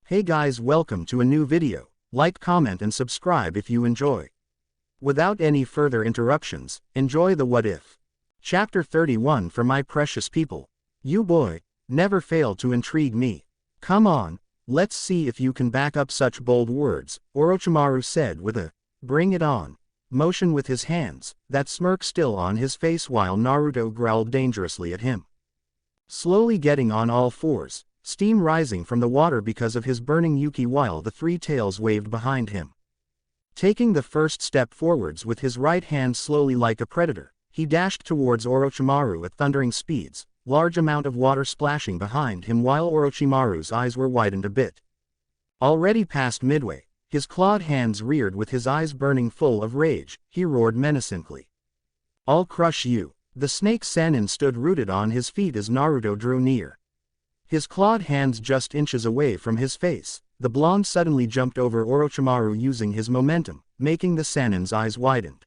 Hey guys, welcome to a new video. Like, comment and subscribe if you enjoy. Without any further interruptions, enjoy the What If. Chapter 31. For my precious people. You boy, never fail to intrigue me. Come on, let's see if you can back up such bold words, Orochimaru said with a "bring it on" motion with his hands, that smirk still on his face while Naruto growled dangerously at him. Slowly getting on all fours, steam rising from the water because of his burning Yuki while the three tails waved behind him. Taking the first step forwards with his right hand slowly like a predator, he dashed towards Orochimaru at thundering speeds, large amount of water splashing behind him while Orochimaru's eyes were widened a bit. Already past midway, his clawed hands reared with his eyes burning full of rage, he roared menacingly. "I'll crush you." The snake Sannin stood rooted on his feet as Naruto drew near. His clawed hands just inches away from his face, the blonde suddenly jumped over Orochimaru using his momentum, making the Sannin's eyes widened.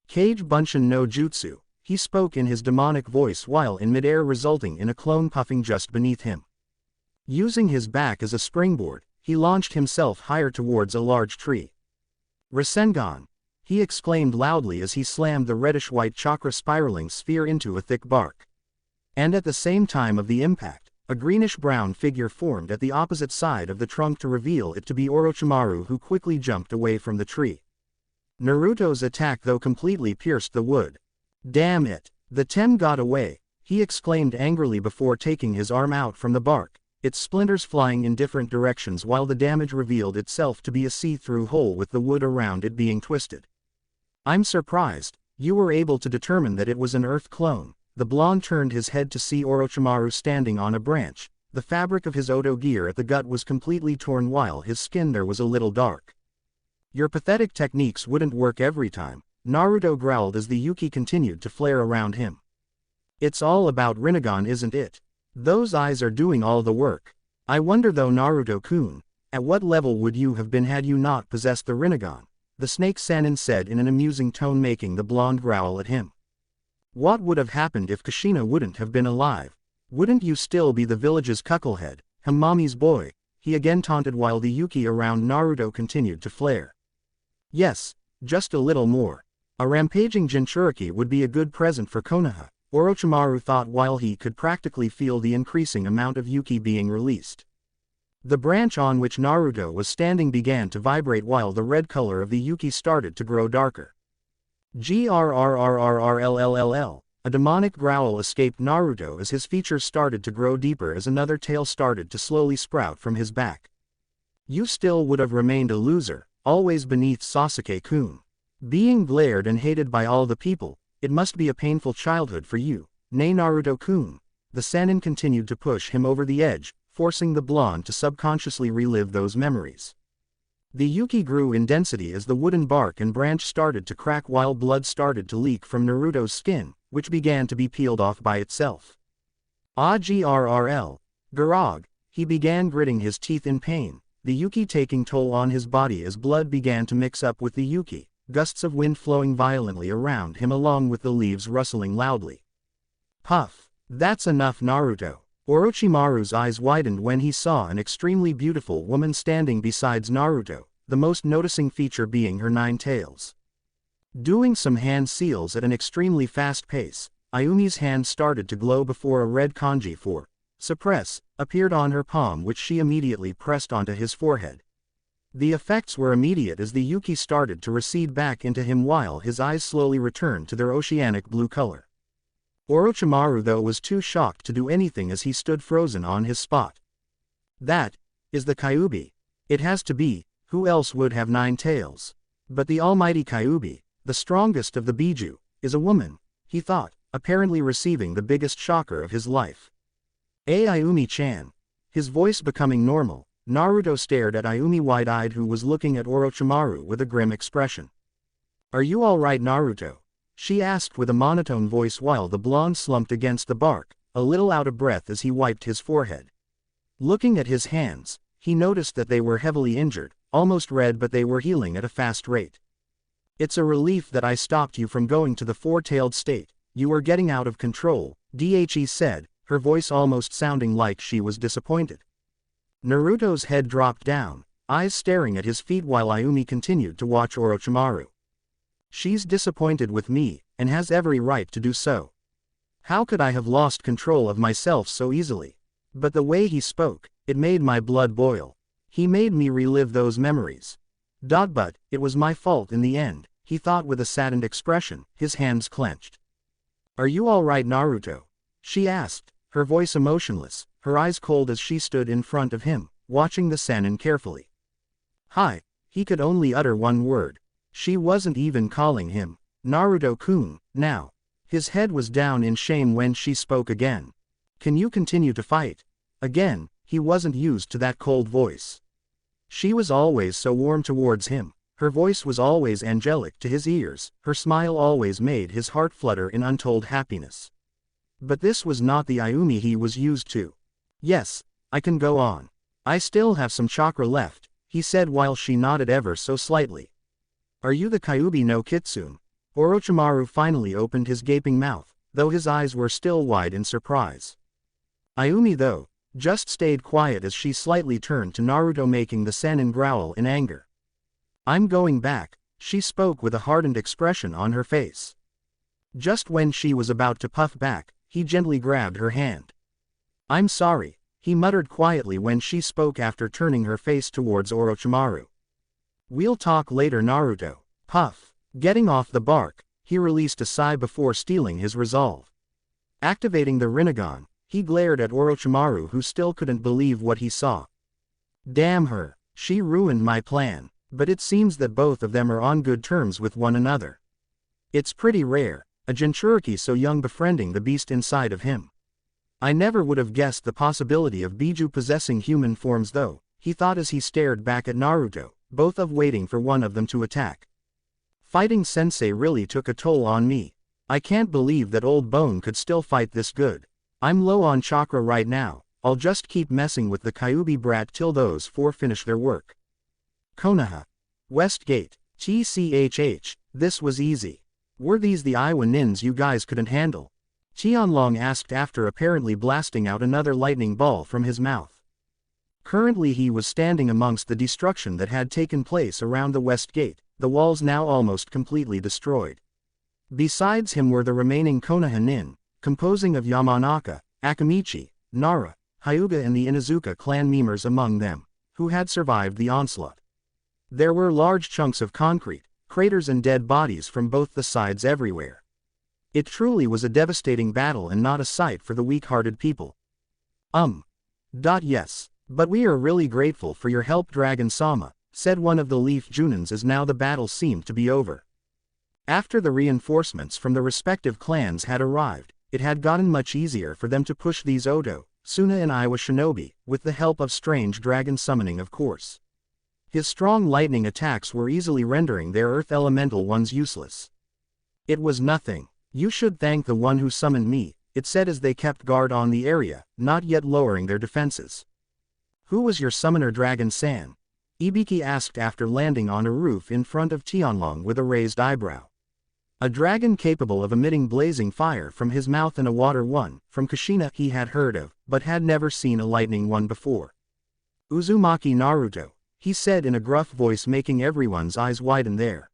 "Kage Bunshin no Jutsu," he spoke in his demonic voice while in midair resulting in a clone puffing just beneath him. Using his back as a springboard, he launched himself higher towards a large tree. "Rasengan!" he exclaimed loudly as he slammed the reddish-white chakra spiraling sphere into a thick bark. And at the same time of the impact, a greenish-brown figure formed at the opposite side of the trunk to reveal it to be Orochimaru, who quickly jumped away from the tree. Naruto's attack though completely pierced the wood. "Damn it! The Tem got away," he exclaimed angrily before taking his arm out from the bark, its splinters flying in different directions while the damage revealed itself to be a see-through hole with the wood around it being twisted. "I'm surprised you were able to determine that it was an earth clone." The blonde turned his head to see Orochimaru standing on a branch. The fabric of his Oto gear at the gut was completely torn while his skin there was a little dark. "Your pathetic techniques wouldn't work every time," Naruto growled as the Yuki continued to flare around him. "It's all about rinnegan, isn't it? Those eyes are doing all the work. I wonder though, Naruto-kun, at what level would you have been had you not possessed the rinnegan?" the snake Sannin said in an amusing tone, making the blonde growl at him. "What would have happened if Kushina wouldn't have been alive? Wouldn't you still be the village's cuckoldhead, Hamami's boy?" he again taunted while the Yuki around Naruto continued to flare. "Yes, just a little more. A rampaging Jinchuriki would be a good present for Konoha," Orochimaru thought while he could practically feel the increasing amount of Yuki being released. The branch on which Naruto was standing began to vibrate while the red color of the Yuki started to grow darker. "Grrrrrrrrll." A demonic growl escaped Naruto as his features started to grow deeper as another tail started to slowly sprout from his back. "You still would have remained a loser, always beneath Sasuke-kun. Being glared and hated by all the people, it must be a painful childhood for you, nay Naruto-kun." The Sannin continued to push him over the edge, forcing the blonde to subconsciously relive those memories. The Yuki grew in density as the wooden bark and branch started to crack while blood started to leak from Naruto's skin, which began to be peeled off by itself. "Grrrl. Garag," he began gritting his teeth in pain, the Yuki taking toll on his body as blood began to mix up with the Yuki, gusts of wind flowing violently around him along with the leaves rustling loudly. "Puff. That's enough, Naruto." Orochimaru's eyes widened when he saw an extremely beautiful woman standing besides Naruto, the most noticing feature being her 9 tails. Doing some hand seals at an extremely fast pace, Ayumi's hand started to glow before a red kanji for "suppress" appeared on her palm, which she immediately pressed onto his forehead. The effects were immediate as the Yuki started to recede back into him while his eyes slowly returned to their oceanic blue color. Orochimaru though was too shocked to do anything as he stood frozen on his spot. "That is the Kyuubi. It has to be, who else would have 9 tails? But the almighty Kyuubi, the strongest of the Biju, is a woman," he thought, apparently receiving the biggest shocker of his life. Ayumi-chan." His voice becoming normal, Naruto stared at Ayumi wide-eyed, who was looking at Orochimaru with a grim expression. "Are you all right, Naruto?" she asked with a monotone voice while the blonde slumped against the bark, a little out of breath as he wiped his forehead. Looking at his hands, he noticed that they were heavily injured, almost red, but they were healing at a fast rate. "It's a relief that I stopped you from going to the 4-tailed state. You were getting out of control," Dhe said, her voice almost sounding like she was disappointed. Naruto's head dropped down, eyes staring at his feet while Ayumi continued to watch Orochimaru. She's disappointed with me, and has every right to do so. How could I have lost control of myself so easily? But the way he spoke, it made my blood boil. He made me relive those memories. But it was my fault in the end, he thought with a saddened expression, his hands clenched. Are you all right, Naruto? She asked, her voice emotionless, her eyes cold as she stood in front of him, watching the Sannin carefully. Hi. He could only utter one word. She wasn't even calling him Naruto-kun, now. His head was down in shame when she spoke again. Can you continue to fight? Again, he wasn't used to that cold voice. She was always so warm towards him, her voice was always angelic to his ears, her smile always made his heart flutter in untold happiness. But this was not the Ayumi he was used to. Yes, I can go on. I still have some chakra left, he said while she nodded ever so slightly. Are you the Kyuubi no Kitsune? Orochimaru finally opened his gaping mouth, though his eyes were still wide in surprise. Ayumi, though, just stayed quiet as she slightly turned to Naruto, making the Sannin growl in anger. I'm going back, she spoke with a hardened expression on her face. Just when she was about to puff back, he gently grabbed her hand. I'm sorry, he muttered quietly when she spoke after turning her face towards Orochimaru. We'll talk later, Naruto. Puff. Getting off the bark, he released a sigh before steeling his resolve. Activating the rinnegan, he glared at Orochimaru, who still couldn't believe what he saw. Damn her, she ruined my plan, but it seems that both of them are on good terms with one another. It's pretty rare, a Jinchuriki so young befriending the beast inside of him. I never would have guessed the possibility of Biju possessing human forms though, he thought as he stared back at Naruto, both of waiting for one of them to attack. Fighting sensei really took a toll on me. I can't believe that old Bone could still fight this good. I'm low on chakra right now, I'll just keep messing with the Kyuubi brat till those four finish their work. Konoha. West Gate. TCHH, this was easy. Were these the Iowa nins you guys couldn't handle? Tianlong asked after apparently blasting out another lightning ball from his mouth. Currently he was standing amongst the destruction that had taken place around the West Gate, the walls now almost completely destroyed. Besides him were the remaining Konoha nin, composing of Yamanaka, Akamichi, Nara, Hyuga and the Inuzuka clan memers among them, who had survived the onslaught. There were large chunks of concrete, craters and dead bodies from both the sides everywhere. It truly was a devastating battle and not a sight for the weak-hearted people. Yes, but we are really grateful for your help, Dragon-sama, said one of the Leaf Junins as now the battle seemed to be over. After the reinforcements from the respective clans had arrived, it had gotten much easier for them to push these Oto, Suna and Iowa shinobi, with the help of strange dragon summoning of course. His strong lightning attacks were easily rendering their earth elemental ones useless. It was nothing. You should thank the one who summoned me, it said as they kept guard on the area, not yet lowering their defenses. Who was your summoner, Dragon-san? Ibiki asked after landing on a roof in front of Tianlong with a raised eyebrow. A dragon capable of emitting blazing fire from his mouth and a water one, from Kushina he had heard of, but had never seen a lightning one before. Uzumaki Naruto, he said in a gruff voice, making everyone's eyes widen there.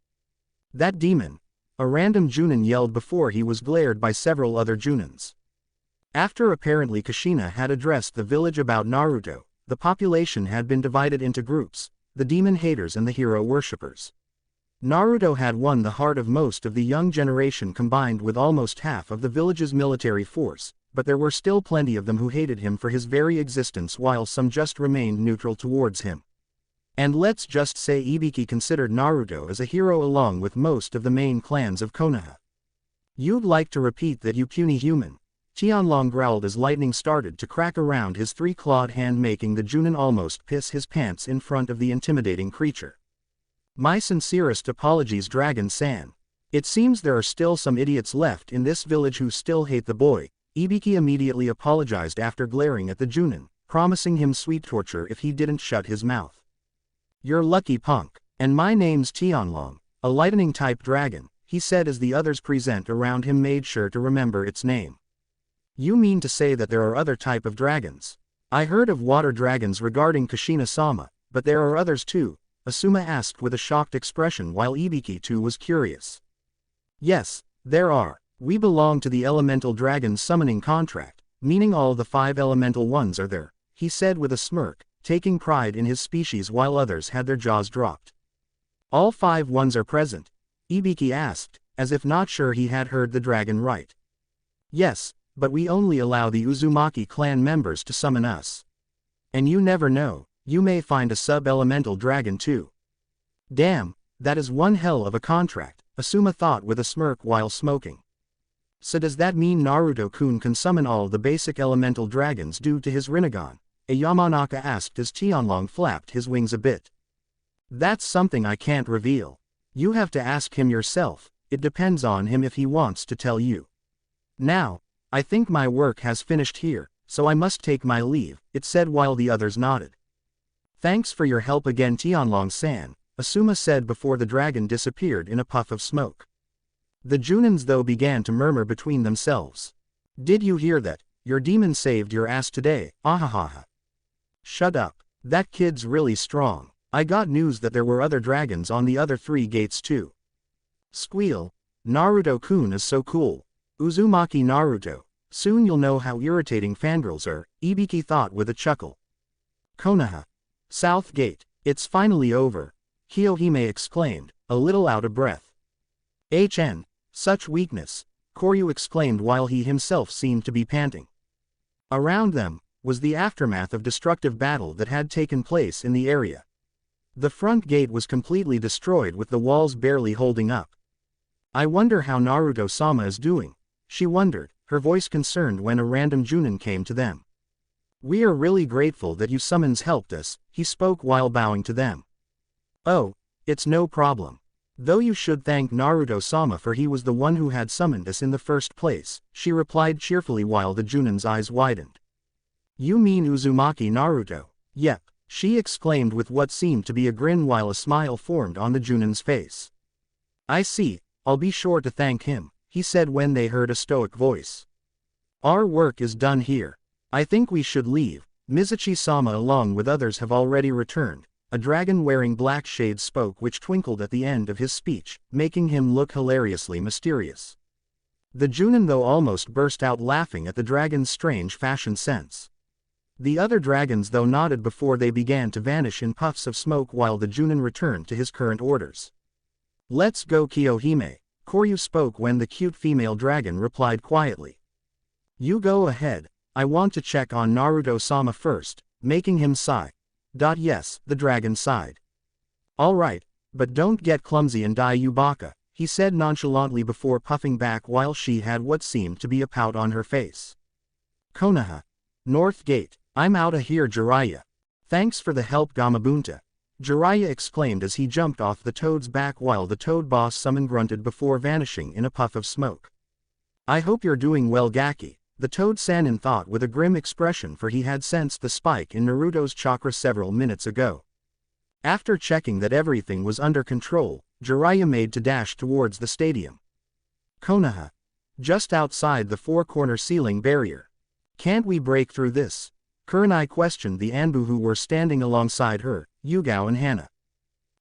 That demon! A random Junin yelled before he was glared by several other Junins. After apparently Kushina had addressed the village about Naruto, the population had been divided into groups, the demon haters and the hero worshippers. Naruto had won the heart of most of the young generation combined with almost half of the village's military force, but there were still plenty of them who hated him for his very existence while some just remained neutral towards him. And let's just say Ibiki considered Naruto as a hero along with most of the main clans of Konoha. You'd like to repeat that, you puny human? Tianlong growled as lightning started to crack around his three-clawed hand, making the Junin almost piss his pants in front of the intimidating creature. My sincerest apologies, Dragon-san. It seems there are still some idiots left in this village who still hate the boy. Ibiki immediately apologized after glaring at the Junin, promising him sweet torture if he didn't shut his mouth. You're lucky, punk. And my name's Tianlong, a lightning-type dragon, he said as the others present around him made sure to remember its name. You mean to say that there are other type of dragons? I heard of water dragons regarding Kushina-sama, but there are others too, Asuma asked with a shocked expression while Ibiki too was curious. Yes, there are. We belong to the elemental dragon summoning contract, meaning all the 5 elemental ones are there, he said with a smirk, taking pride in his species while others had their jaws dropped. All 5 ones are present? Ibiki asked, as if not sure he had heard the dragon right. Yes, but we only allow the Uzumaki clan members to summon us. And you never know, you may find a sub-elemental dragon too. Damn, that is one hell of a contract, Asuma thought with a smirk while smoking. So does that mean Naruto-kun can summon all the basic elemental dragons due to his rinnegan? Yamanaka asked as Tianlong flapped his wings a bit. That's something I can't reveal. You have to ask him yourself, it depends on him if he wants to tell you. Now, I think my work has finished here, so I must take my leave, it said while the others nodded. Thanks for your help again Tianlong-san, Asuma said before the dragon disappeared in a puff of smoke. The Junins though began to murmur between themselves. Did you hear that? Your demon saved your ass today, ahahaha. Shut up, that kid's really strong. I got news that there were other dragons on the other 3 gates too. Squeal, Naruto-kun is so cool. Uzumaki Naruto, soon you'll know how irritating fangirls are, Ibiki thought with a chuckle. Konoha. South Gate, it's finally over, Kiyohime exclaimed, a little out of breath. Such weakness, Koryu exclaimed while he himself seemed to be panting. Around them was the aftermath of destructive battle that had taken place in the area. The front gate was completely destroyed with the walls barely holding up. I wonder how Naruto-sama is doing, she wondered, her voice concerned when a random Junin came to them. We are really grateful that you summons helped us, he spoke while bowing to them. Oh, it's no problem. Though you should thank Naruto-sama for he was the one who had summoned us in the first place, she replied cheerfully while the Junin's eyes widened. You mean Uzumaki Naruto? Yep, she exclaimed with what seemed to be a grin while a smile formed on the Junin's face. I see, I'll be sure to thank him, he said when they heard a stoic voice. Our work is done here. I think we should leave. Mizuchi-sama along with others have already returned. A dragon wearing black shades spoke which twinkled at the end of his speech, making him look hilariously mysterious. The Junin though almost burst out laughing at the dragon's strange fashion sense. The other dragons though nodded before they began to vanish in puffs of smoke while the Junin returned to his current orders. Let's go Kiyohime, Koryu spoke when the cute female dragon replied quietly. You go ahead, I want to check on Naruto-sama first, making him sigh. Yes, the dragon sighed. Alright, but don't get clumsy and die Yubaka, he said nonchalantly before puffing back while she had what seemed to be a pout on her face. Konoha. North Gate, I'm outta here Jiraiya. Thanks for the help Gamabunta. Jiraiya exclaimed as he jumped off the toad's back while the toad boss summon grunted before vanishing in a puff of smoke. I hope you're doing well Gaki. The toad Sannin thought with a grim expression for he had sensed the spike in Naruto's chakra several minutes ago. After checking that everything was under control, Jiraiya made to dash towards the stadium. Konoha. Just outside the 4-corner ceiling barrier. Can't we break through this? Kurenai questioned the Anbu who were standing alongside her, Yugao and Hana.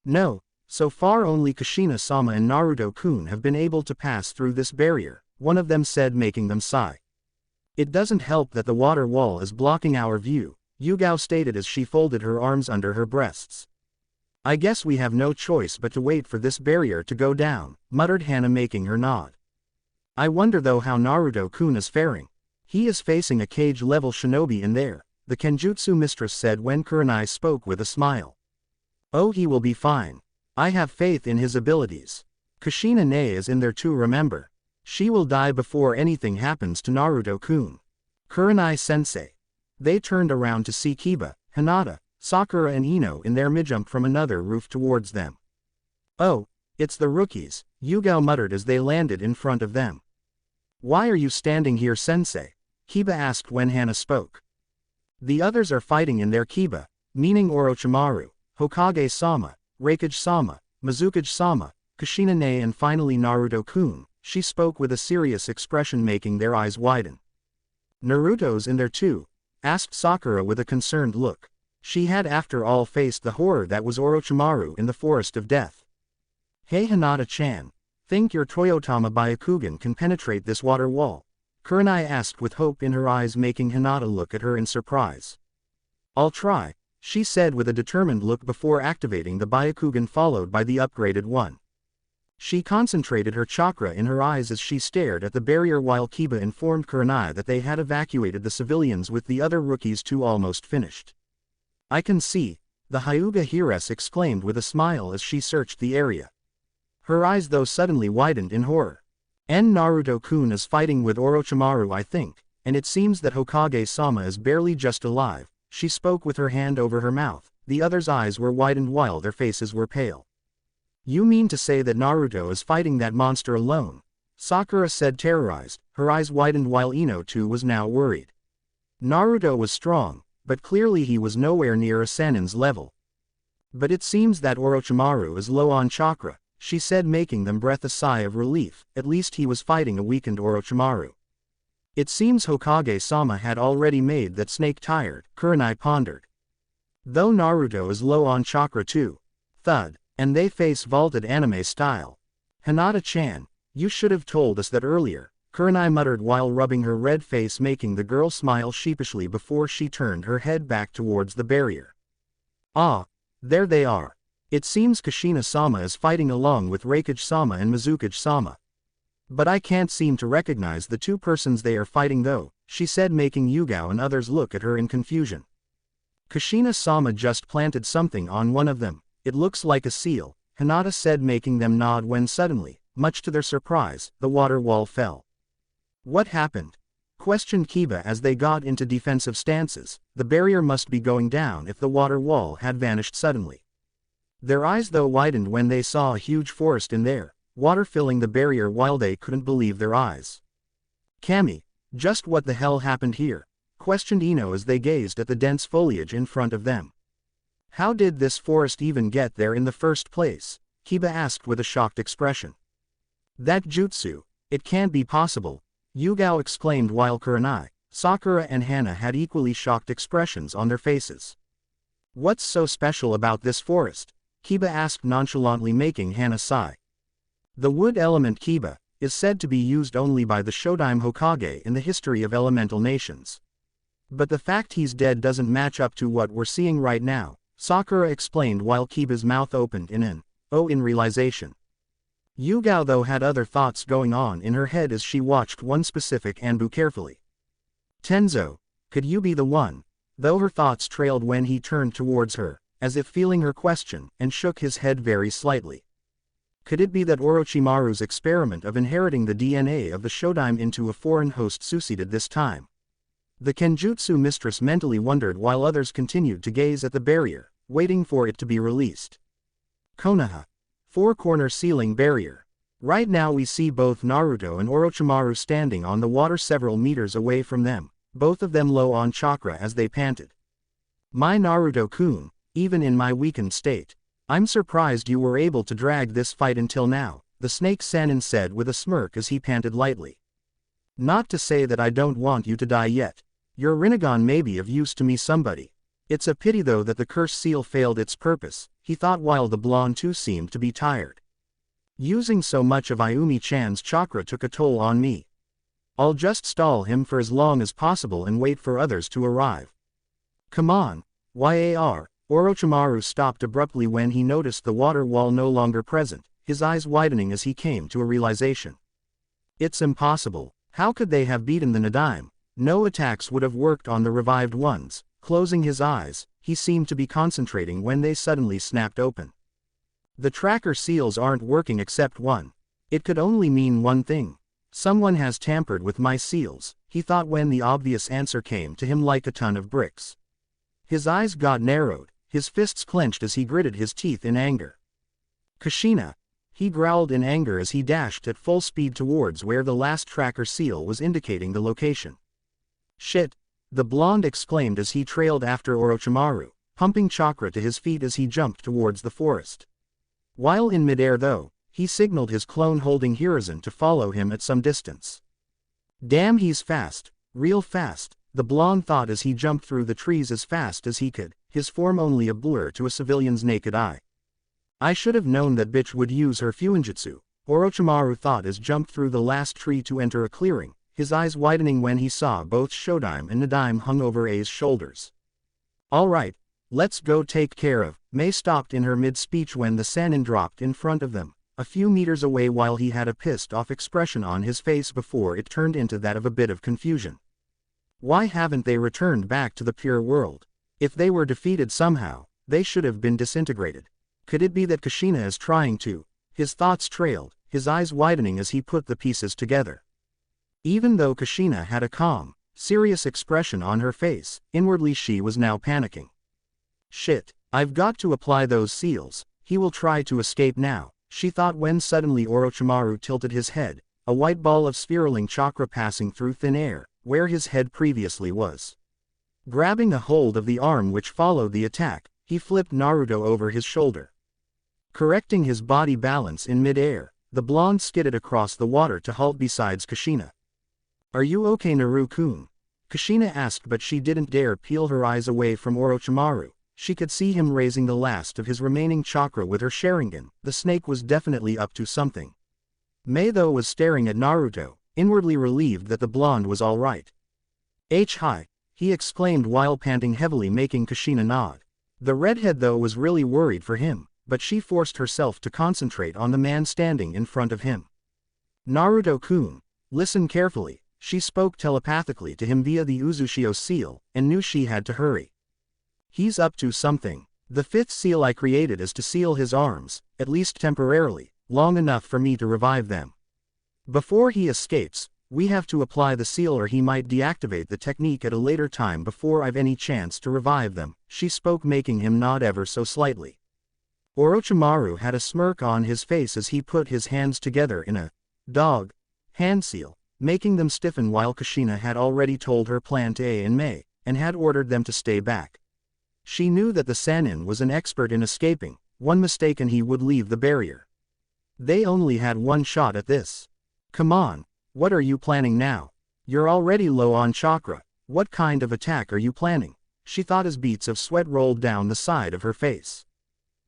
No, so far only Kushina-sama and Naruto-kun have been able to pass through this barrier, one of them said making them sigh. It doesn't help that the water wall is blocking our view, Yugao stated as she folded her arms under her breasts. I guess we have no choice but to wait for this barrier to go down, muttered Hana making her nod. I wonder though how Naruto-kun is faring. He is facing a cage-level shinobi in there, the Kenjutsu mistress said when Kurenai spoke with a smile. Oh he will be fine. I have faith in his abilities. Kushina-ne is in there too remember. She will die before anything happens to Naruto-kun. Kurenai-sensei. They turned around to see Kiba, Hinata, Sakura and Ino in their mid-jump from another roof towards them. Oh, it's the rookies, Yugao muttered as they landed in front of them. Why are you standing here sensei? Kiba asked when Hana spoke. The others are fighting in their Kiba, meaning Orochimaru, Hokage-sama, Raikage-sama, Mizukage-sama, Kushina-ne and finally Naruto-kun. She spoke with a serious expression making their eyes widen. Naruto's in there too. asked Sakura with a concerned look. She had after all faced the horror that was Orochimaru in the Forest of Death. Hey Hinata-chan, think your Toyotama Byakugan can penetrate this water wall? Kurenai asked with hope in her eyes, making Hinata look at her in surprise. I'll try, she said with a determined look before activating the Byakugan followed by the upgraded one. She concentrated her chakra in her eyes as she stared at the barrier while Kiba informed Kurenai that they had evacuated the civilians with the other rookies too almost finished. I can see, the Hyuga Heiress exclaimed with a smile as she searched the area. Her eyes though suddenly widened in horror. Naruto-kun is fighting with Orochimaru, I think, and it seems that Hokage-sama is barely just alive, she spoke with her hand over her mouth. The others' eyes were widened while their faces were pale. You mean to say that Naruto is fighting that monster alone? Sakura said terrorized, her eyes widened while Ino too was now worried. Naruto was strong, but clearly he was nowhere near a Sannin's level. But it seems that Orochimaru is low on chakra, she said, making them breathe a sigh of relief. At least he was fighting a weakened Orochimaru. It seems Hokage-sama had already made that snake tired, Kurenai pondered. Though Naruto is low on chakra too. Thud. And they face vaulted anime style. Hinata-chan, you should have told us that earlier, Kurenai muttered while rubbing her red face, making the girl smile sheepishly before she turned her head back towards the barrier. Ah, there they are. It seems Kushina-sama is fighting along with Raikage-sama and Mizukage-sama. But I can't seem to recognize the two persons they are fighting though, she said, making Yugao and others look at her in confusion. Kushina-sama just planted something on one of them. It looks like a seal, Hinata said, making them nod when suddenly, much to their surprise, the water wall fell. What happened? Questioned Kiba as they got into defensive stances. The barrier must be going down if the water wall had vanished suddenly. Their eyes though widened when they saw a huge forest in there, water filling the barrier while they couldn't believe their eyes. Kami, just what the hell happened here? Questioned Ino as they gazed at the dense foliage in front of them. How did this forest even get there in the first place? Kiba asked with a shocked expression. That jutsu, it can't be possible, Yugao exclaimed while Kurenai, Sakura and Hana had equally shocked expressions on their faces. What's so special about this forest? Kiba asked nonchalantly, making Hana sigh. The wood element Kiba is said to be used only by the Shodaime Hokage in the history of elemental nations. But the fact he's dead doesn't match up to what we're seeing right now, Sakura explained while Kiba's mouth opened in an "oh" in realization. Yugao though had other thoughts going on in her head as she watched one specific Anbu carefully. Tenzo, could you be the one? Though her thoughts trailed when he turned towards her, as if feeling her question, and shook his head very slightly. Could it be that Orochimaru's experiment of inheriting the DNA of the Shodaime into a foreign host succeeded this time? The Kenjutsu mistress mentally wondered while others continued to gaze at the barrier, waiting for it to be released. Konoha. Four-corner ceiling barrier. Right now we see both Naruto and Orochimaru standing on the water several meters away from them, both of them low on chakra as they panted. My Naruto-kun, even in my weakened state, I'm surprised you were able to drag this fight until now, the snake Sannin said with a smirk as he panted lightly. Not to say that I don't want you to die yet. Your rinnegan may be of use to me somebody. It's a pity though that the cursed seal failed its purpose, he thought while the blonde too seemed to be tired. Using so much of Ayumi-chan's chakra took a toll on me. I'll just stall him for as long as possible and wait for others to arrive. Come on, YAR. Orochimaru stopped abruptly when he noticed the water wall no longer present, his eyes widening as he came to a realization. It's impossible. How could they have beaten the Nadaime? No attacks would have worked on the revived ones. Closing his eyes, he seemed to be concentrating when they suddenly snapped open. The tracker seals aren't working except one. It could only mean one thing. Someone has tampered with my seals, he thought when the obvious answer came to him like a ton of bricks. His eyes got narrowed, his fists clenched as he gritted his teeth in anger. Kushina, he growled in anger as he dashed at full speed towards where the last tracker seal was indicating the location. Shit, the blonde exclaimed as he trailed after Orochimaru, pumping chakra to his feet as he jumped towards the forest. While in midair though, he signaled his clone holding Hiruzen to follow him at some distance. Damn, he's fast, real fast, the blonde thought as he jumped through the trees as fast as he could, his form only a blur to a civilian's naked eye. I should have known that bitch would use her fuinjutsu, Orochimaru thought as jumped through the last tree to enter a clearing, his eyes widening when he saw both Shodime and Nadime hung over A's shoulders. Alright, let's go take care of. May stopped in her mid-speech when the Sannin dropped in front of them, a few meters away while he had a pissed-off expression on his face before it turned into that of a bit of confusion. Why haven't they returned back to the pure world? If they were defeated somehow, they should have been disintegrated. Could it be that Kushina is trying to? His thoughts trailed, his eyes widening as he put the pieces together. Even though Kushina had a calm, serious expression on her face, inwardly she was now panicking. Shit, I've got to apply those seals, he will try to escape now, she thought when suddenly Orochimaru tilted his head, a white ball of spiraling chakra passing through thin air, where his head previously was. Grabbing a hold of the arm which followed the attack, he flipped Naruto over his shoulder. Correcting his body balance in mid-air, the blonde skidded across the water to halt beside Kushina. Are you okay, Naru-kun? Kushina asked, but she didn't dare peel her eyes away from Orochimaru. She could see him raising the last of his remaining chakra with her Sharingan. The snake was definitely up to something. Mei though was staring at Naruto, inwardly relieved that the blonde was alright. Hi! He exclaimed while panting heavily, making Kushina nod. The redhead though was really worried for him, but she forced herself to concentrate on the man standing in front of him. Naruto-kun, listen carefully. She spoke telepathically to him via the Uzushio seal, and knew she had to hurry. He's up to something. The fifth seal I created is to seal his arms, at least temporarily, long enough for me to revive them. Before he escapes, we have to apply the seal or he might deactivate the technique at a later time before I've any chance to revive them, she spoke, making him nod ever so slightly. Orochimaru had a smirk on his face as he put his hands together in a dog hand seal, making them stiffen while Kushina had already told her plan to A and Mei, and had ordered them to stay back. She knew that the Sannin was an expert in escaping, one mistake and he would leave the barrier. They only had one shot at this. Come on, what are you planning now? You're already low on chakra, what kind of attack are you planning? She thought as beads of sweat rolled down the side of her face.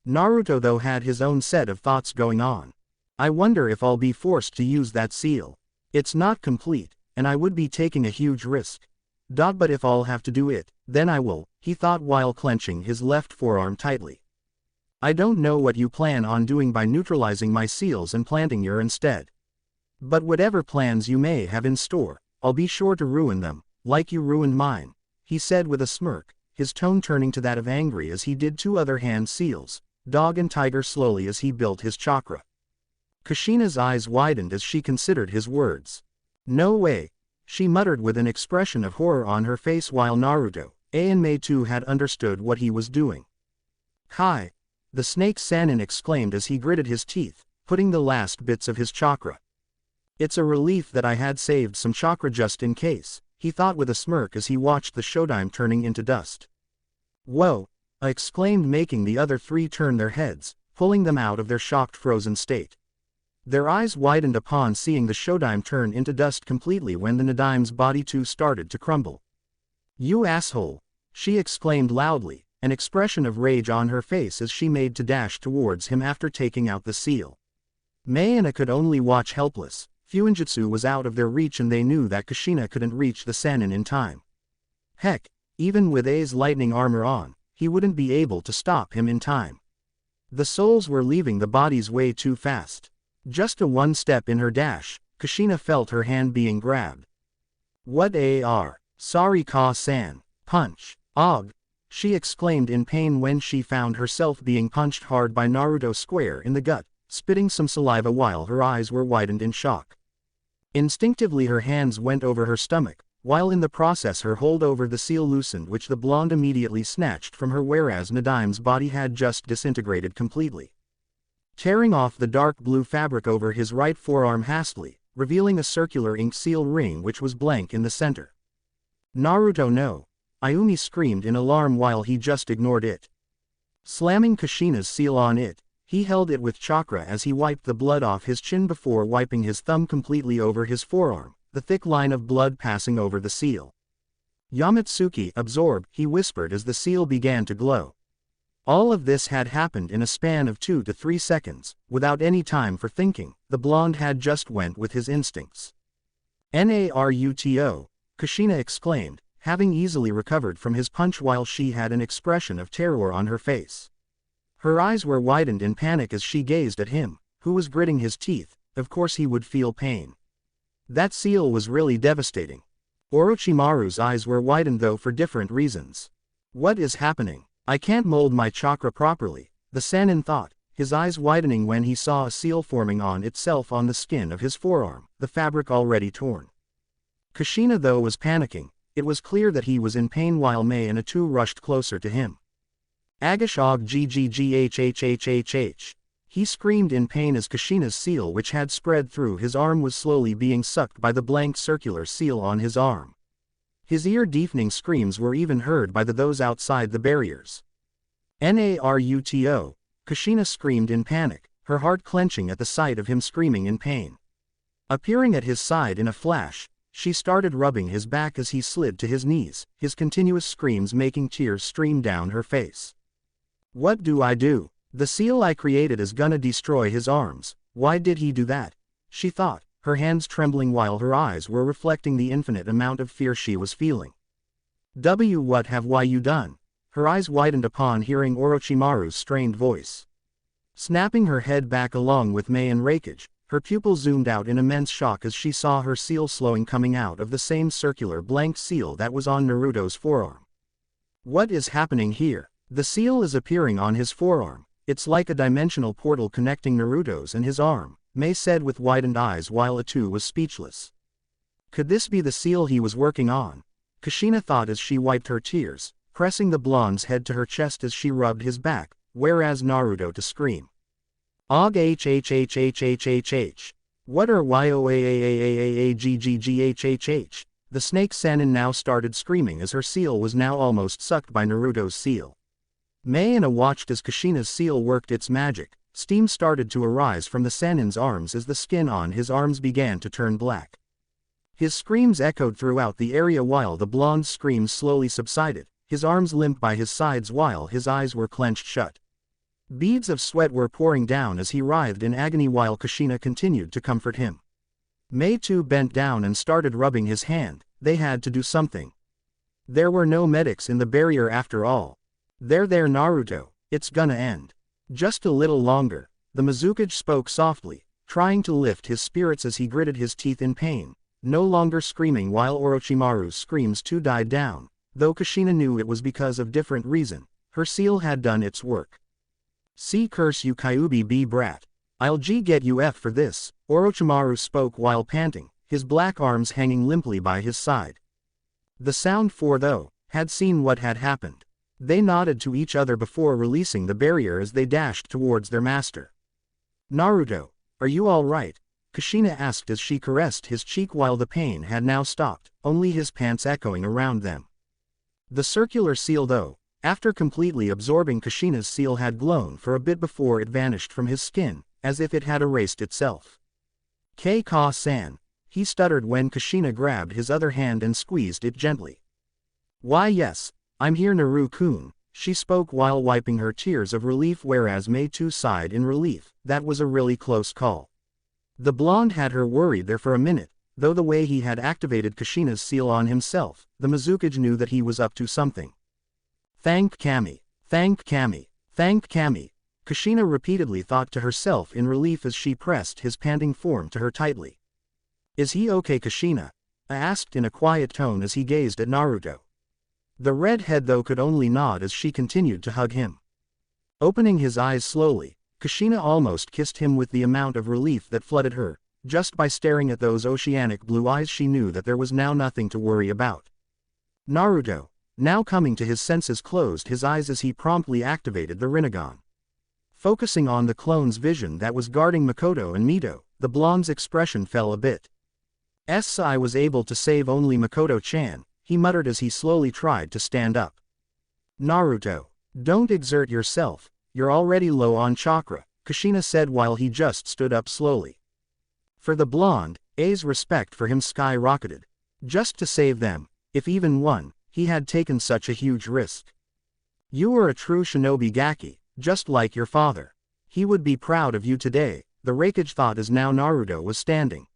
Naruto though had his own set of thoughts going on. I wonder if I'll be forced to use that seal. It's not complete, and I would be taking a huge risk. But if I'll have to do it, then I will, he thought while clenching his left forearm tightly. I don't know what you plan on doing by neutralizing my seals and planting your instead. But whatever plans you may have in store, I'll be sure to ruin them, like you ruined mine, he said with a smirk, his tone turning to that of angry as he did two other hand seals, dog and tiger, slowly as he built his chakra. Kushina's eyes widened as she considered his words. No way, she muttered with an expression of horror on her face while Naruto, A and Mei too had understood what he was doing. Kai! The snake Sannin exclaimed as he gritted his teeth, putting the last bits of his chakra. It's a relief that I had saved some chakra just in case, he thought with a smirk as he watched the Shodime turning into dust. Whoa! I exclaimed, making the other three turn their heads, pulling them out of their shocked frozen state. Their eyes widened upon seeing the Shodime turn into dust completely when the Nadime's body too started to crumble. You asshole! She exclaimed loudly, an expression of rage on her face as she made to dash towards him after taking out the seal. Mei and A could only watch helpless. Fuinjutsu was out of their reach and they knew that Kushina couldn't reach the Sannin in time. Heck, even with A's lightning armor on, he wouldn't be able to stop him in time. The souls were leaving the bodies way too fast. Just a one step in her dash, Kushina felt her hand being grabbed. What are? Sorry Ka-san. Punch. Og! She exclaimed in pain when she found herself being punched hard by Naruto square in the gut, spitting some saliva while her eyes were widened in shock. Instinctively her hands went over her stomach, while in the process her hold over the seal loosened, which the blonde immediately snatched from her, whereas Nadime's body had just disintegrated completely. Tearing off the dark blue fabric over his right forearm hastily, revealing a circular ink seal ring which was blank in the center. Naruto no! Ayumi screamed in alarm while he just ignored it. Slamming Kushina's seal on it, he held it with chakra as he wiped the blood off his chin before wiping his thumb completely over his forearm, the thick line of blood passing over the seal. Yamatsuki, absorbed, he whispered as the seal began to glow. All of this had happened in a span of 2 to 3 seconds, without any time for thinking. The blonde had just went with his instincts. Naruto, Kushina exclaimed, having easily recovered from his punch while she had an expression of terror on her face. Her eyes were widened in panic as she gazed at him, who was gritting his teeth. Of course he would feel pain. That seal was really devastating. Orochimaru's eyes were widened though for different reasons. What is happening? I can't mold my chakra properly, the Sannin thought, his eyes widening when he saw a seal forming on itself on the skin of his forearm, the fabric already torn. Kushina though was panicking. It was clear that he was in pain while Mei and Atu rushed closer to him. Agashog gggghhhhh. He screamed in pain as Kushina's seal which had spread through his arm was slowly being sucked by the blank circular seal on his arm. His ear-deafening screams were even heard by those outside the barriers. Naruto, Kushina screamed in panic, her heart clenching at the sight of him screaming in pain. Appearing at his side in a flash, she started rubbing his back as he slid to his knees, his continuous screams making tears stream down her face. What do I do? The seal I created is gonna destroy his arms. Why did he do that? She thought, her hands trembling while her eyes were reflecting the infinite amount of fear she was feeling. What have you done? Her eyes widened upon hearing Orochimaru's strained voice. Snapping her head back along with Mei and Raikage, her pupil zoomed out in immense shock as she saw her seal slowing coming out of the same circular blank seal that was on Naruto's forearm. What is happening here? The seal is appearing on his forearm. It's like a dimensional portal connecting Naruto's and his arm, Mei said with widened eyes while Atu was speechless. Could this be the seal he was working on? Kushina thought as she wiped her tears, pressing the blonde's head to her chest as she rubbed his back, whereas Naruto to scream. Og hhhhhhh. What are yoaaaggghhh? The snake Sannin now started screaming as her seal was now almost sucked by Naruto's seal. Mei and A watched as Kushina's seal worked its magic. Steam started to arise from the Sannin's arms as the skin on his arms began to turn black. His screams echoed throughout the area while the blonde's screams slowly subsided, his arms limp by his sides while his eyes were clenched shut. Beads of sweat were pouring down as he writhed in agony while Kushina continued to comfort him. Mei too bent down and started rubbing his hand. They had to do something. There were no medics in the barrier after all. There Naruto, it's gonna end. Just a little longer, the Mizukage spoke softly, trying to lift his spirits as he gritted his teeth in pain, no longer screaming while Orochimaru's screams too died down, though Kushina knew it was because of different reason. Her seal had done its work. See curse you Kyuubi B brat. I'll get you F for this, Orochimaru spoke while panting, his black arms hanging limply by his side. The Sound Four though, had seen what had happened. They nodded to each other before releasing the barrier as they dashed towards their master. Naruto, are you all right? Kushina asked as she caressed his cheek while the pain had now stopped, only his pants echoing around them. The circular seal though, after completely absorbing Kushina's seal had glown for a bit before it vanished from his skin, as if it had erased itself. Ka-san, he stuttered when Kushina grabbed his other hand and squeezed it gently. Why yes, I'm here Naru-kun, she spoke while wiping her tears of relief whereas Mei too sighed in relief. That was a really close call. The blonde had her worried there for a minute, though the way he had activated Kushina's seal on himself, the Mizukage knew that he was up to something. Thank Kami, thank Kami, thank Kami, Kushina repeatedly thought to herself in relief as she pressed his panting form to her tightly. Is he okay Kushina? Asked in a quiet tone as he gazed at Naruto. The redhead though could only nod as she continued to hug him. Opening his eyes slowly, Kushina almost kissed him with the amount of relief that flooded her. Just by staring at those oceanic blue eyes she knew that there was now nothing to worry about. Naruto, now coming to his senses, closed his eyes as he promptly activated the rinnegan. Focusing on the clone's vision that was guarding Makoto and Mito, the blonde's expression fell a bit. I was able to save only Makoto-chan, he muttered as he slowly tried to stand up. Naruto, don't exert yourself, you're already low on chakra, Kushina said while he just stood up slowly. For the blonde, A's respect for him skyrocketed. Just to save them, if even one, he had taken such a huge risk. You are a true shinobi Gaki, just like your father. He would be proud of you today, the Hokage thought as now Naruto was standing.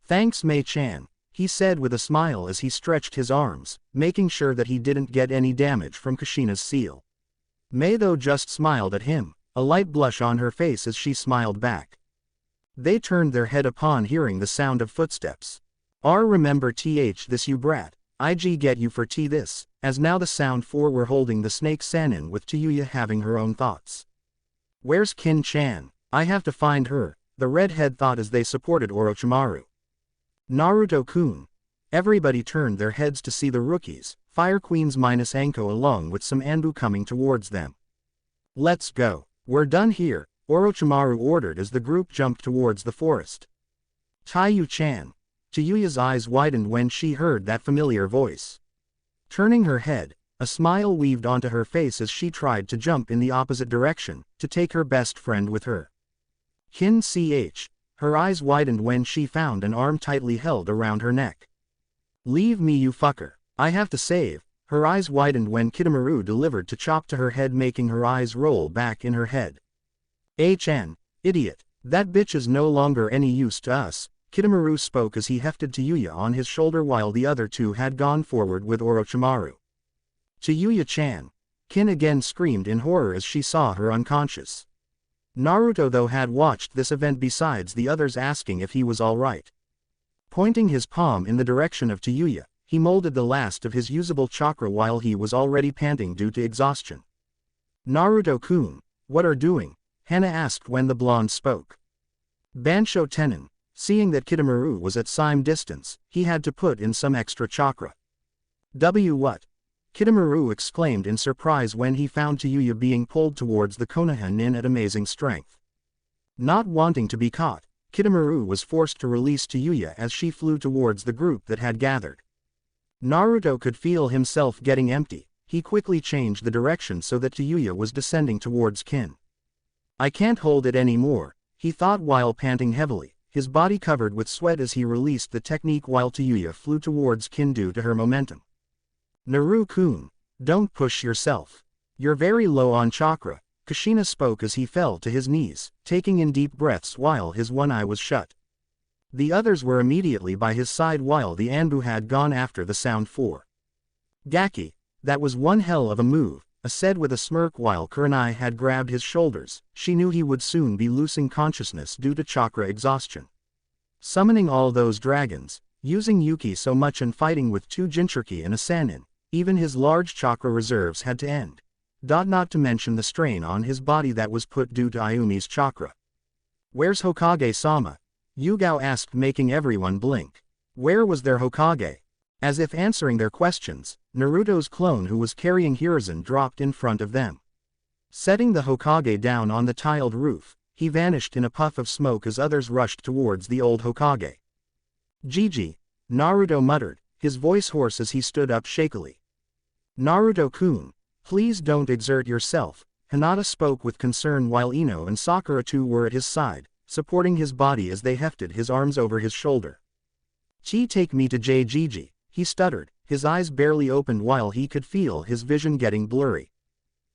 Thanks Mei-chan, he said with a smile as he stretched his arms, making sure that he didn't get any damage from Kushina's seal. Mei though just smiled at him, a light blush on her face as she smiled back. They turned their head upon hearing the sound of footsteps. Remember this you brat, IG get you for this, as now the sound four were holding the snake Sannin with Tayuya having her own thoughts. Where's Kin-chan? I have to find her, the redhead thought as they supported Orochimaru. Naruto-kun. Everybody turned their heads to see the rookies, Fire Queens minus Anko along with some Anbu coming towards them. Let's go. We're done here, Orochimaru ordered as the group jumped towards the forest. Taiyu-chan. Tayuya's eyes widened when she heard that familiar voice. Turning her head, a smile weaved onto her face as she tried to jump in the opposite direction, to take her best friend with her. Kin-ch. Her eyes widened when she found an arm tightly held around her neck. Leave me you fucker, I have to save. Her eyes widened when Kitamaru delivered to chop to her head making her eyes roll back in her head. Chan, idiot, that bitch is no longer any use to us, Kitamaru spoke as he hefted Tayuya on his shoulder while the other two had gone forward with Orochimaru. Tayuya-chan. Kin again screamed in horror as she saw her unconscious. Naruto though had watched this event besides the others asking if he was alright. Pointing his palm in the direction of Tayuya, he molded the last of his usable chakra while he was already panting due to exhaustion. Naruto-kun, what are doing? Hana asked when the blonde spoke. Bansho Tenin, seeing that Kitamaru was at some distance, he had to put in some extra chakra. What? Kitamaru exclaimed in surprise when he found Tayuya being pulled towards the Konoha Nin at amazing strength. Not wanting to be caught, Kitamaru was forced to release Tayuya as she flew towards the group that had gathered. Naruto could feel himself getting empty, he quickly changed the direction so that Tayuya was descending towards Kin. I can't hold it anymore, he thought while panting heavily, his body covered with sweat as he released the technique while Tayuya flew towards Kin due to her momentum. Naru-kun, don't push yourself. You're very low on chakra, Kushina spoke as he fell to his knees, taking in deep breaths while his one eye was shut. The others were immediately by his side while the Anbu had gone after the sound four. Gaki, that was one hell of a move, said with a smirk while Kurenai had grabbed his shoulders, she knew he would soon be losing consciousness due to chakra exhaustion. Summoning all those dragons, using Yuki so much and fighting with two Jinchuriki and a Sannin, even his large chakra reserves had to end. Not to mention the strain on his body that was put due to Ayumi's chakra. Where's Hokage-sama? Yugao asked making everyone blink. Where was their Hokage? As if answering their questions, Naruto's clone who was carrying Hiruzen dropped in front of them. Setting the Hokage down on the tiled roof, he vanished in a puff of smoke as others rushed towards the old Hokage. Gigi, Naruto muttered, his voice hoarse as he stood up shakily. Naruto-kun, please don't exert yourself, Hinata spoke with concern while Ino and Sakura too were at his side, supporting his body as they hefted his arms over his shoulder. Take me to Gigi, he stuttered, his eyes barely opened while he could feel his vision getting blurry.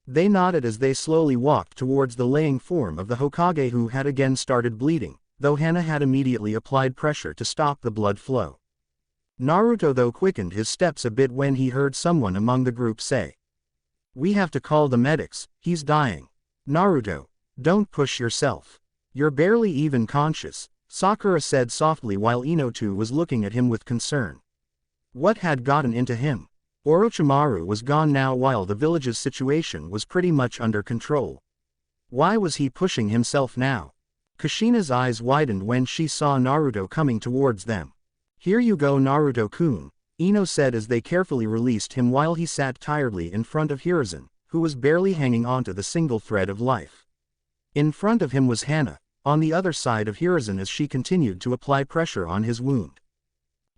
They nodded as they slowly walked towards the laying form of the Hokage who had again started bleeding, though Hana had immediately applied pressure to stop the blood flow. Naruto though quickened his steps a bit when he heard someone among the group say, "We have to call the medics, he's dying." Naruto, don't push yourself. You're barely even conscious, Sakura said softly while Ino too was looking at him with concern. What had gotten into him? Orochimaru was gone now while the village's situation was pretty much under control. Why was he pushing himself now? Kushina's eyes widened when she saw Naruto coming towards them. Here you go Naruto-kun, Ino said as they carefully released him while he sat tiredly in front of Hiruzen, who was barely hanging onto the single thread of life. In front of him was Hana, on the other side of Hiruzen as she continued to apply pressure on his wound.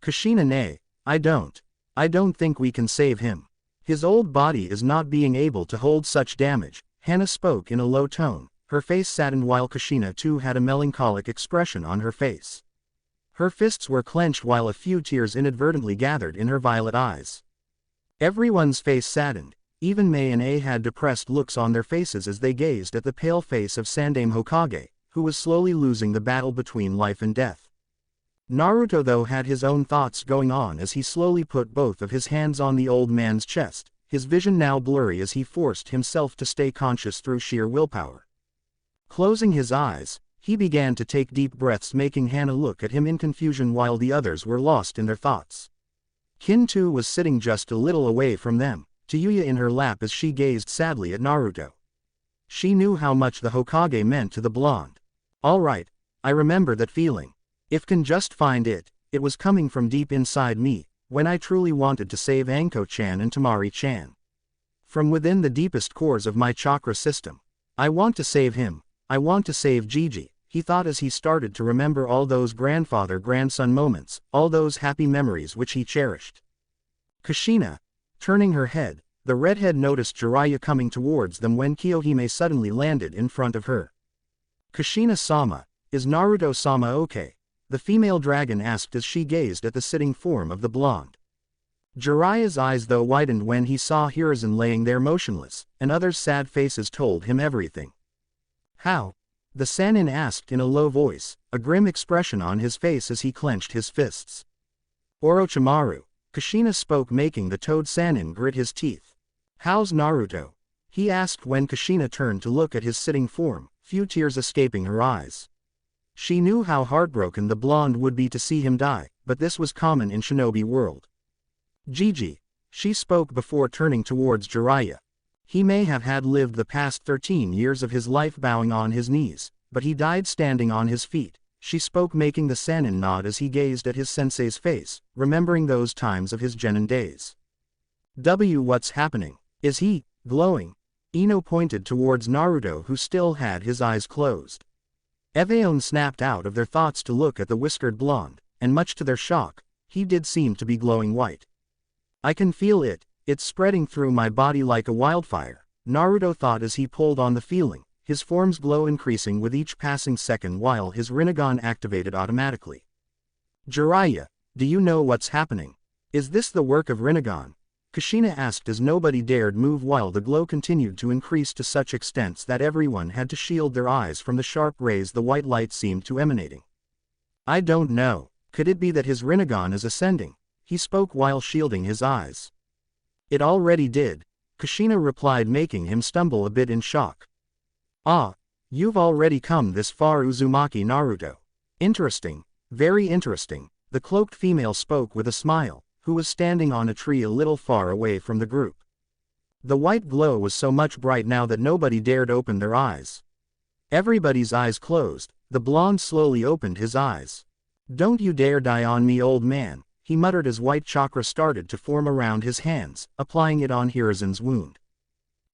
Kushina nay, I don't think we can save him. His old body is not being able to hold such damage, Hana spoke in a low tone, her face saddened while Kushina too had a melancholic expression on her face. Her fists were clenched while a few tears inadvertently gathered in her violet eyes. Everyone's face saddened. Even Mei and A had depressed looks on their faces as they gazed at the pale face of Sannin Hokage, who was slowly losing the battle between life and death. Naruto though had his own thoughts going on as he slowly put both of his hands on the old man's chest, his vision now blurry as he forced himself to stay conscious through sheer willpower. Closing his eyes, he began to take deep breaths, making Hana look at him in confusion while the others were lost in their thoughts. Kin-tu was sitting just a little away from them, Tayuya in her lap as she gazed sadly at Naruto. She knew how much the Hokage meant to the blonde. "All right, I remember that feeling. If can just find it, it was coming from deep inside me, when I truly wanted to save Anko-chan and Tamari-chan. From within the deepest cores of my chakra system. I want to save him, I want to save Gigi," he thought as he started to remember all those grandfather-grandson moments, all those happy memories which he cherished. Kushina. Turning her head, the redhead noticed Jiraiya coming towards them when Kiyohime suddenly landed in front of her. "Kushina-sama, is Naruto-sama okay?" the female dragon asked as she gazed at the sitting form of the blonde. Jiraiya's eyes though widened when he saw Hiruzen laying there motionless, and others' sad faces told him everything. "How?" the Sannin asked in a low voice, a grim expression on his face as he clenched his fists. "Orochimaru," Kushina spoke, making the toad Sannin grit his teeth. "How's Naruto?" he asked when Kushina turned to look at his sitting form, few tears escaping her eyes. She knew how heartbroken the blonde would be to see him die, but this was common in shinobi world. "Gigi," she spoke before turning towards Jiraiya. He may have had lived the past 13 years of his life bowing on his knees, but he died standing on his feet, she spoke, making the Sannin nod as he gazed at his sensei's face, remembering those times of his genin days. What's happening? Is he glowing?" Ino pointed towards Naruto, who still had his eyes closed. Everyone snapped out of their thoughts to look at the whiskered blonde, and much to their shock, he did seem to be glowing white. "I can feel it, it's spreading through my body like a wildfire," Naruto thought as he pulled on the feeling, his form's glow increasing with each passing second while his rinnegan activated automatically. "Jiraiya, do you know what's happening? Is this the work of rinnegan?" Kushina asked as nobody dared move while the glow continued to increase to such extents that everyone had to shield their eyes from the sharp rays the white light seemed to emanating. "I don't know, could it be that his rinnegan is ascending?" he spoke while shielding his eyes. "It already did," Kushina replied, making him stumble a bit in shock. "Ah, you've already come this far, Uzumaki Naruto. Interesting, very interesting," the cloaked female spoke with a smile, who was standing on a tree a little far away from the group. The white glow was so much bright now that nobody dared open their eyes. Everybody's eyes closed, the blonde slowly opened his eyes. "Don't you dare die on me, old man," he muttered as white chakra started to form around his hands, applying it on Hiruzen's wound.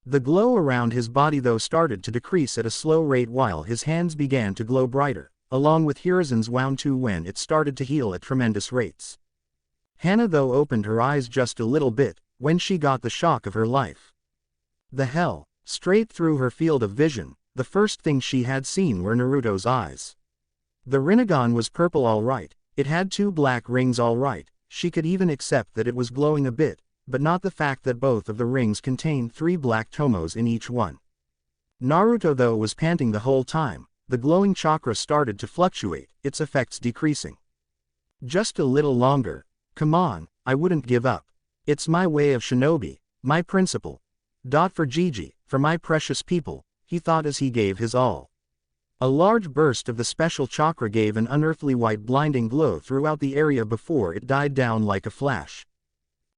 The glow around his body though started to decrease at a slow rate while his hands began to glow brighter, along with Hiruzen's wound too when it started to heal at tremendous rates. Hana though opened her eyes just a little bit, when she got the shock of her life. The hell, straight through her field of vision, the first thing she had seen were Naruto's eyes. The rinnegan was purple all right, it had 2 black rings all right, she could even accept that it was glowing a bit, but not the fact that both of the rings contained 3 black tomos in each one. Naruto though was panting the whole time, the glowing chakra started to fluctuate, its effects decreasing. "Just a little longer. Come on, I wouldn't give up. It's my way of shinobi, my principle. For Gigi, for my precious people," he thought as he gave his all. A large burst of the special chakra gave an unearthly white blinding glow throughout the area before it died down like a flash.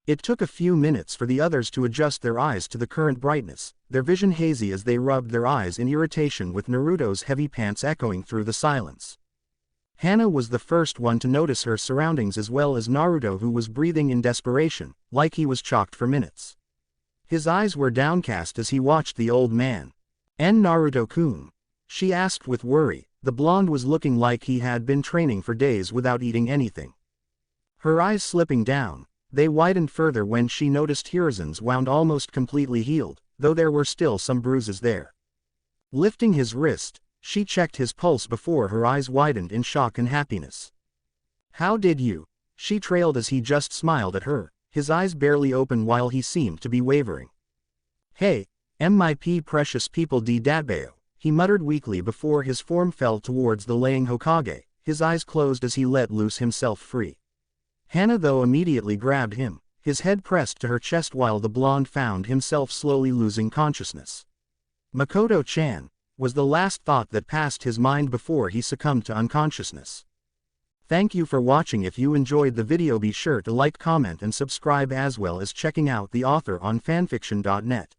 It took a few minutes for the others to adjust their eyes to the current brightness, their vision hazy as they rubbed their eyes in irritation with Naruto's heavy pants echoing through the silence. Hana was the first one to notice her surroundings as well as Naruto, who was breathing in desperation, like he was chocked for minutes. His eyes were downcast as he watched the old man. "And Naruto-kun?" she asked with worry, the blonde was looking like he had been training for days without eating anything. Her eyes slipping down, they widened further when she noticed Hiruzen's wound almost completely healed, though there were still some bruises there. Lifting his wrist, she checked his pulse before her eyes widened in shock and happiness. "How did you?" she trailed as he just smiled at her, his eyes barely open while he seemed to be wavering. "Hey, MIP precious people di Datbeo," he muttered weakly before his form fell towards the laying Hokage, his eyes closed as he let loose himself free. Hana though immediately grabbed him, his head pressed to her chest while the blonde found himself slowly losing consciousness. "Makoto-chan," was the last thought that passed his mind before he succumbed to unconsciousness. Thank you for watching. If you enjoyed the video, be sure to like, comment and subscribe, as well as checking out the author on fanfiction.net.